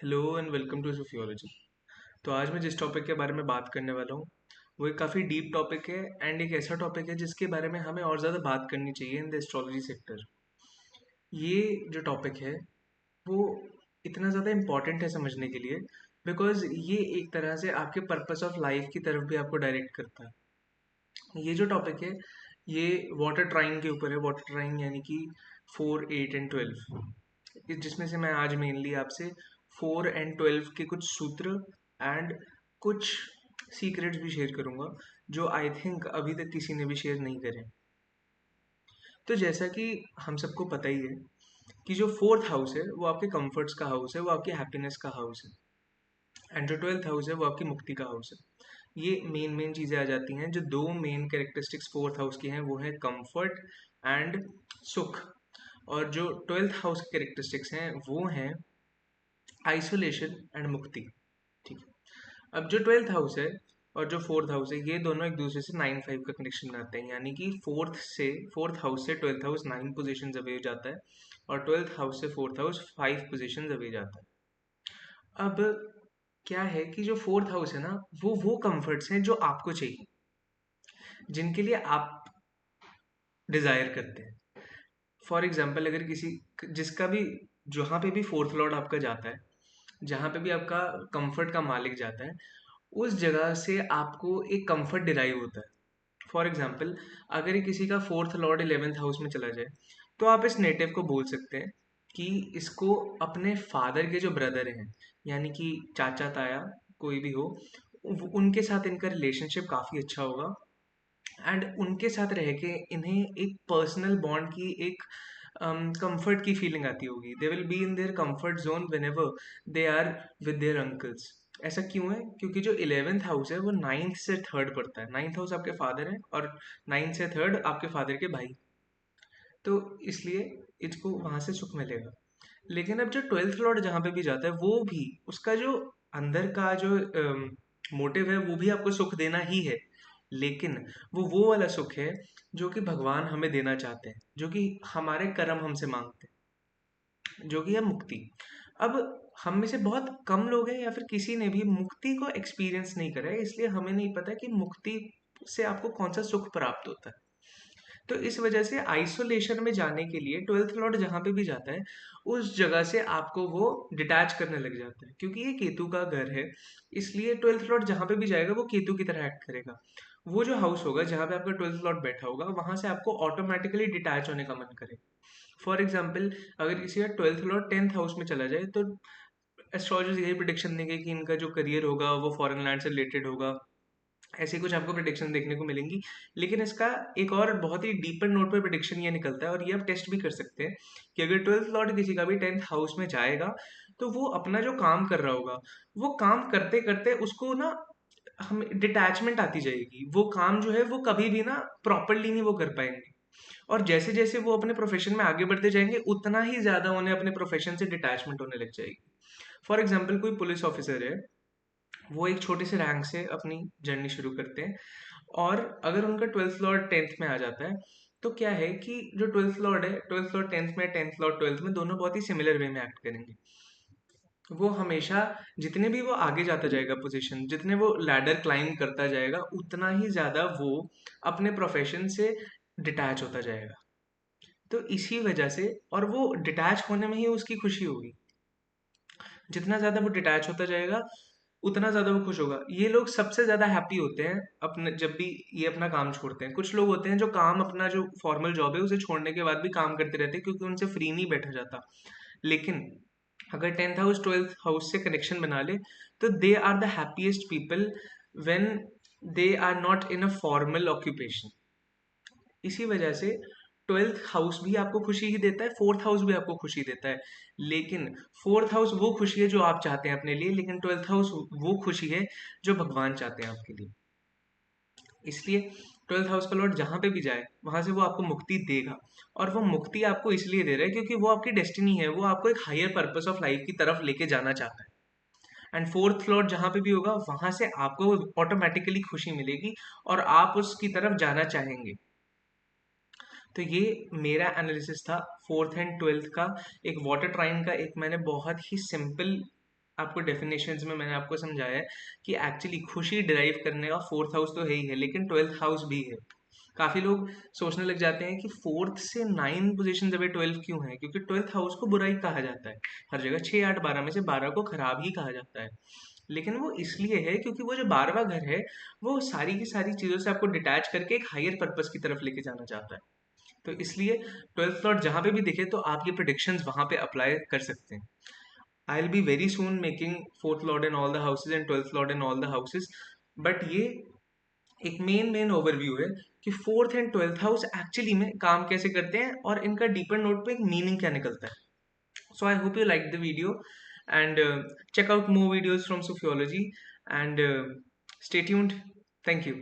Hello and welcome to sociology. तो आज मैं जिस टॉपिक के बारे में बात करने वाला हूँ वो एक काफ़ी डीप टॉपिक है एंड एक ऐसा टॉपिक है जिसके बारे में हमें और ज़्यादा बात करनी चाहिए इन द एस्ट्रोलॉजी सेक्टर। ये जो टॉपिक है वो इतना ज़्यादा इम्पॉर्टेंट है समझने के लिए बिकॉज ये एक तरह से आपके पर्पस ऑफ लाइफ की तरफ भी आपको डायरेक्ट करता है। ये जो टॉपिक है ये वाटर ट्राइन के ऊपर है। वाटर ट्राइन यानी कि 4, 8 एंड 12, जिसमें से मैं आज मेनली आपसे 4 एंड 12 के कुछ सूत्र एंड कुछ सीक्रेट्स भी शेयर करूंगा जो आई थिंक अभी तक किसी ने भी शेयर नहीं करे। तो जैसा कि हम सबको पता ही है कि जो फोर्थ हाउस है वो आपके कंफर्ट्स का हाउस है, वो आपकी हैप्पीनेस का हाउस है। एंड जो 12th हाउस है वो आपकी मुक्ति का हाउस है। ये मेन मेन चीज़ें आ जाती हैं। जो दो मेन कैरेक्टरिस्टिक्स फोर्थ हाउस की हैं वो है कंफर्ट एंड सुख। और जो 12th हाउस की कैरेक्टरिस्टिक्स हैं वो हैं आइसोलेशन एंड मुक्ति। ठीक है। अब जो 12th हाउस है और जो फोर्थ हाउस है ये दोनों एक दूसरे से 9-5 का कनेक्शन बनाते हैं, यानी कि फोर्थ हाउस से 12th हाउस 9 पोजीशन अवे जाता है और 12th हाउस से फोर्थ हाउस 5 पोजीशन अवे जाता है। अब क्या है कि जो फोर्थ हाउस है ना वो कंफर्ट्स हैं जो आपको चाहिए, जिनके लिए आप डिजायर करते हैं। फॉर एग्जाम्पल अगर किसी जिसका भी जहाँ पे भी फोर्थ लॉर्ड आपका जाता है, जहाँ पे भी आपका कंफर्ट का मालिक जाता है, उस जगह से आपको एक कंफर्ट डिराइव होता है। फॉर एग्जाम्पल अगर ये किसी का फोर्थ लॉर्ड 11th हाउस में चला जाए तो आप इस नेटिव को बोल सकते हैं कि इसको अपने फादर के जो ब्रदर हैं, यानी कि चाचा ताया कोई भी हो, उनके साथ इनका रिलेशनशिप काफ़ी अच्छा होगा एंड उनके साथ रह के इन्हें एक पर्सनल बॉन्ड की एक कंफर्ट की फीलिंग आती होगी। They will be in their comfort zone whenever they are with their uncles. ऐसा क्यों है? क्योंकि जो 11th हाउस है वो 9th से 3rd पड़ता है। 9th हाउस आपके फादर है और 9th से 3rd आपके फादर के भाई, तो इसलिए इसको वहां से सुख मिलेगा। लेकिन अब जो 12th लॉर्ड जहाँ पे भी जाता है वो भी उसका जो अंदर का जो मोटिव है वो भी आपको सुख देना ही है, लेकिन वो वाला सुख है जो कि भगवान हमें देना चाहते हैं, जो कि हमारे कर्म हमसे मांगते हैं, जो कि है मुक्ति। अब हम में से बहुत कम लोग हैं या फिर किसी ने भी मुक्ति को एक्सपीरियंस नहीं करा है, इसलिए हमें नहीं पता कि मुक्ति से आपको कौन सा सुख प्राप्त होता है। तो इस वजह से आइसोलेशन में जाने के लिए 12th लॉर्ड जहाँ पे भी जाता है उस जगह से आपको वो डिटैच करने लग जाता है, क्योंकि ये केतु का घर है। इसलिए 12th लॉर्ड जहाँ पे भी जाएगा वो केतु की तरह एक्ट करेगा। वो जो हाउस होगा जहाँ पे आपका 12th लॉर्ड बैठा होगा वहां से आपको ऑटोमेटिकली डिटैच होने का मन करेगा। फॉर एग्जाम्पल अगर किसी का 12th लॉर्ड 10th हाउस में चला जाए तो एस्ट्रोलॉजर्स यही प्रिडिक्शन देंगे कि इनका जो करियर होगा वो फॉरेन लैंड से रिलेटेड होगा। ऐसी कुछ आपको प्रिडिक्शन देखने को मिलेंगी। लेकिन इसका एक और बहुत ही डीपर नोट पर प्रिडिक्शन ये निकलता है और ये आप टेस्ट भी कर सकते हैं कि अगर 12th लॉर्ड किसी का भी 10th हाउस में जाएगा तो वो अपना जो काम कर रहा होगा वो काम करते करते उसको ना हम डिटैचमेंट आती जाएगी। वो काम जो है वो कभी भी ना प्रॉपरली नहीं वो कर पाएंगे। और जैसे जैसे वो अपने प्रोफेशन में आगे बढ़ते जाएंगे उतना ही ज्यादा उन्हें अपने प्रोफेशन से डिटैचमेंट होने लग जाएगी। फॉर एग्जाम्पल कोई पुलिस ऑफिसर है, वो एक छोटे से रैंक से अपनी जर्नी शुरू करते हैं और अगर उनका 12th लॉर्ड 10th में आ जाता है तो क्या है कि जो 12th लॉर्ड है 12th लॉर्ड 10th में, 10th लॉर्ड 12th में, दोनों बहुत ही सिमिलर वे में एक्ट करेंगे। वो हमेशा जितने भी वो आगे जाता जाएगा पोजीशन, जितने वो लैडर क्लाइंब करता जाएगा उतना ही ज्यादा वो अपने प्रोफेशन से डिटैच होता जाएगा। तो इसी वजह से और वो डिटैच होने में ही उसकी खुशी होगी। जितना ज्यादा वो डिटैच होता जाएगा उतना ज्यादा वो खुश होगा। ये लोग सबसे ज्यादा हैप्पी होते हैं अपने जब भी ये अपना काम छोड़ते हैं। कुछ लोग होते हैं जो काम अपना जो फॉर्मल जॉब है उसे छोड़ने के बाद भी काम करते रहते हैं क्योंकि उनसे फ्री नहीं बैठा जाता। लेकिन अगर 10th हाउस 12th हाउस से कनेक्शन बना ले तो they are the happiest people when they are not in a formal occupation. इसी वजह से 12th हाउस भी आपको खुशी ही देता है, फोर्थ हाउस भी आपको खुशी देता है। लेकिन फोर्थ हाउस वो खुशी है जो आप चाहते हैं अपने लिए, लेकिन 12th हाउस वो खुशी है जो भगवान चाहते हैं आपके लिए। इसलिए 12th हाउस का लॉर्ड जहां पे भी जाए वहां से वो आपको मुक्ति देगा। और वो मुक्ति आपको इसलिए दे रहा है क्योंकि वो आपकी डेस्टिनी है, वो आपको एक हायर पर्पस ऑफ लाइफ की तरफ लेके जाना चाहता है। एंड फोर्थ लॉर्ड जहां पे भी होगा वहां से आपको ऑटोमेटिकली खुशी मिलेगी और आप उसकी तरफ जाना चाहेंगे। तो ये मेरा एनालिसिस था 4th एंड 12th का। एक वाटर ट्राइन का एक मैंने बहुत ही सिंपल आपको डेफिनेशंस में मैंने आपको समझाया है कि एक्चुअली खुशी डिराइव करने का फोर्थ हाउस तो है ही है, लेकिन ट्वेल्थ हाउस भी है। काफी लोग सोचने लग जाते हैं कि फोर्थ से 9 पोजीशन जब 12 क्यों है, क्योंकि ट्वेल्थ हाउस को बुराई कहा जाता है। हर जगह 6 8 12 में से 12 को खराब ही कहा जाता है, लेकिन वो इसलिए है क्योंकि वो जो 12वां घर है वो सारी की सारी चीजों से आपको डिटैच करके एक हायर पर्पस की तरफ लेके जाना चाहता है। तो इसलिए ट्वेल्थ लॉर्ड जहां पे भी दिखे तो आप ये प्रिडिक्शंस वहां पे अप्लाई कर सकते हैं। I'll be very soon making fourth lord in all the houses and 12th lord in all the houses, but ये एक मेन ओवरव्यू है कि fourth and twelfth house actually में काम कैसे करते हैं और इनका डीपर नोट पे एक मीनिंग क्या निकलता है। So I hope you like the video and check out more videos from Sophiology and stay tuned. Thank you.